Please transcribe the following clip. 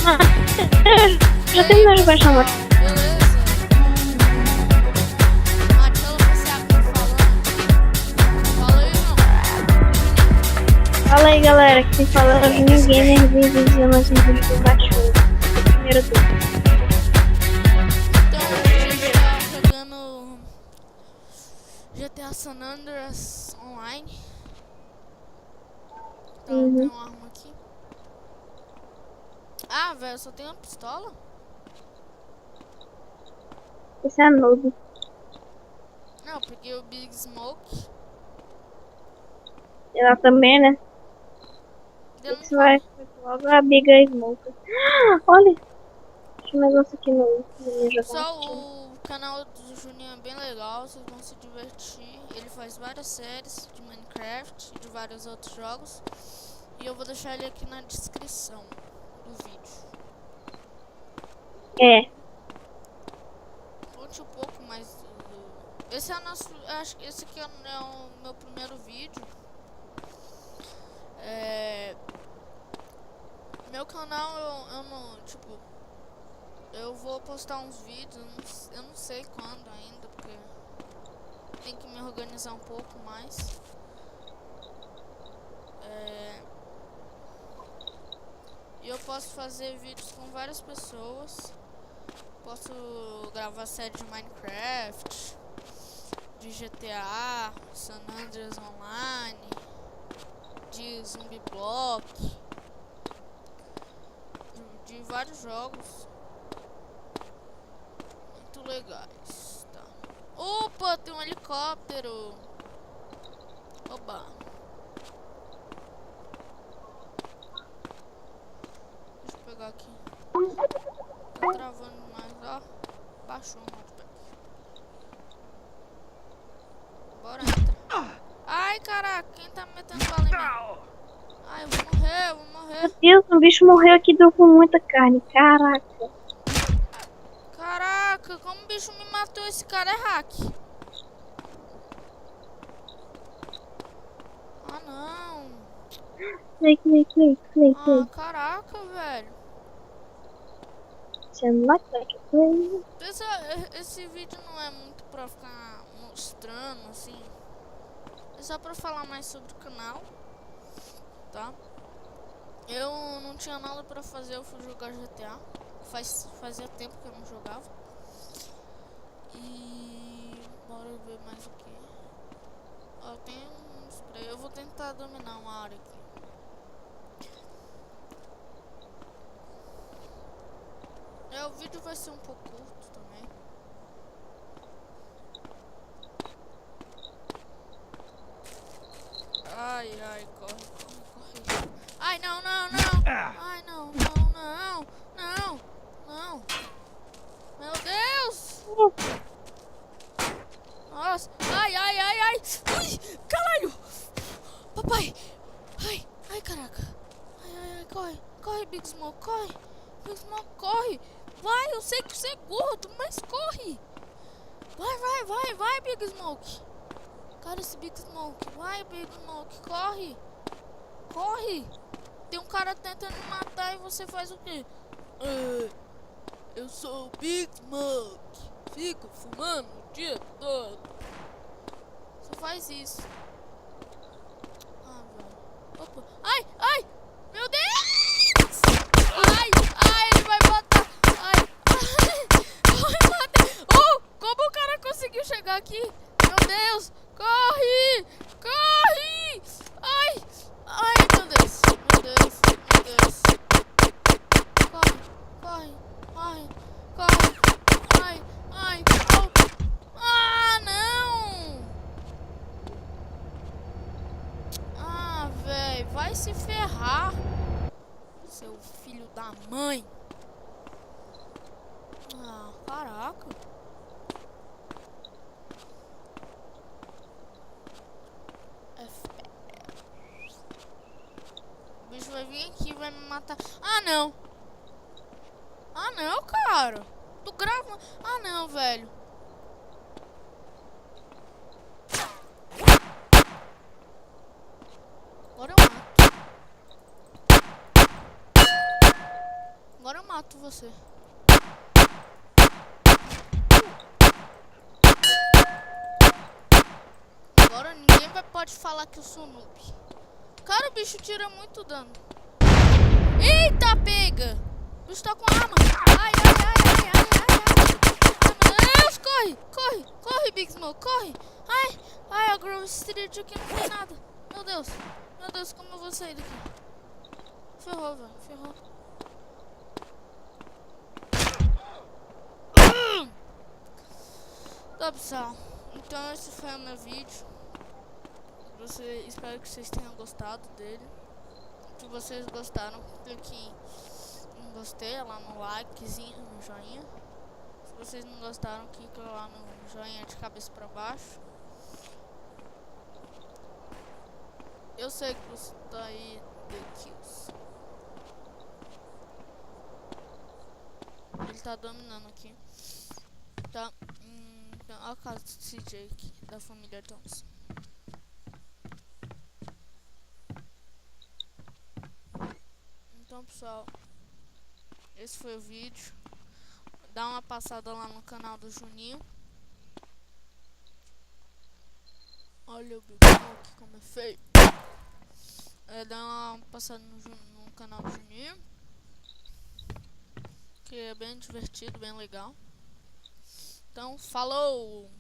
Ah, já terminou de baixar a moto. Beleza? Aquela você aqui falando. Fala aí, não. Fala aí, galera, que fala Vinho Gamer, bem-vindos a mais um vídeo do Bate-Jogo. Primeiro turno. Então, a gente tá jogando GTA San Andreas Online. Tá, eu tenho uma arma aqui. Ah, velho, só tem uma pistola? Esse é noob. Não, eu peguei o Big Smoke. Ela também, né? Deu Você vai logo a Big Smoke. Olha, tinha um negócio aqui no meu jogar. Só o canal do Juninho é bem legal, vocês vão se divertir. Ele faz várias séries de Minecraft e de vários outros jogos. E eu vou deixar ele aqui na descrição do vídeo. É. Conte um pouco mais Esse é o nosso... Acho que esse aqui é o meu primeiro vídeo. Meu canal eu não... Tipo... Eu vou postar uns vídeos, eu não sei quando ainda, porque tem que me organizar um pouco mais. E eu posso fazer vídeos com várias pessoas. Posso gravar série de Minecraft, de GTA, San Andreas Online, de Zumbi Block, de vários jogos muito legais, tá? Opa, tem um helicóptero. Oba. Deixa eu pegar aqui. Tá travando mais, ó. Baixou o notebook. Bora, entra. Ai, caraca, quem tá metendo bala em mim? Ai, eu vou morrer, eu vou morrer. Meu Deus, um bicho morreu aqui deu com muita carne. Caraca. Caraca, como o bicho me matou? Esse cara é hack. Ah, não. Play. Ah, caraca, velho. Você não vai play. Esse vídeo não é muito pra ficar mostrando, assim. É só pra falar mais sobre o canal, tá? Eu não tinha nada pra fazer, eu fui jogar GTA. Fazia tempo que eu não jogava. E... bora ver mais o que. Ó, tem um spray. Eu vou tentar dominar uma área aqui. O vídeo vai ser um pouco curto também. Ai, corre. Ai, não. Ai, não. Meu Deus! Nossa! Ai! Ui! Caralho! Papai! Ai, caraca! Ai, corre, Big Smoke, corre! Big Smoke, corre! Vai, eu sei que você é gordo, mas corre! Vai, Big Smoke! Cara, esse Big Smoke! Vai, Big Smoke, corre! Tem um cara tentando me matar e você faz o quê? Eu sou o Big Smoke. Fico fumando o dia todo. Só faz isso. Ah, velho. Opa. Ai! Meu Deus! Ai, ele vai matar. Ai, matei. Oh, como o cara conseguiu chegar aqui? Meu Deus! Corre! Ai, meu Deus! Corre! Ai! Oh. Ah, não! Ah, velho, vai se ferrar, seu filho da mãe! Ah, caraca! O bicho vai vir aqui e vai me matar. Ah, não, cara! Tu grava? Ah, não, velho. Agora eu mato você. Agora ninguém pode falar que eu sou noob. Cara, o bicho tira muito dano. Eita, pega! O bicho tá com arma. Ai, ai, ai, ai, ai, ai, ai. Ai, meu Deus, corre, corre, corre, Big Smoke, corre. Ai, ai, a Grove Street aqui não tem nada. Meu Deus, como eu vou sair daqui? Ferrou, velho, ferrou. Tá, pessoal, então esse foi o meu vídeo. Espero que vocês tenham gostado dele. Se vocês gostaram, clique em gostei, lá no likezinho, no joinha. Se vocês não gostaram, clique lá no joinha de cabeça pra baixo. Eu sei que você tá aí de kills. Ele tá dominando aqui. Tá. Então, olha a casa do CJ aqui, da família Thompson. Então, pessoal, esse foi o vídeo. Dá uma passada lá no canal do Juninho. Olha o Big Smoke como é feio. Dá uma passada no canal do Juninho, que é bem divertido, bem legal. Então, falou!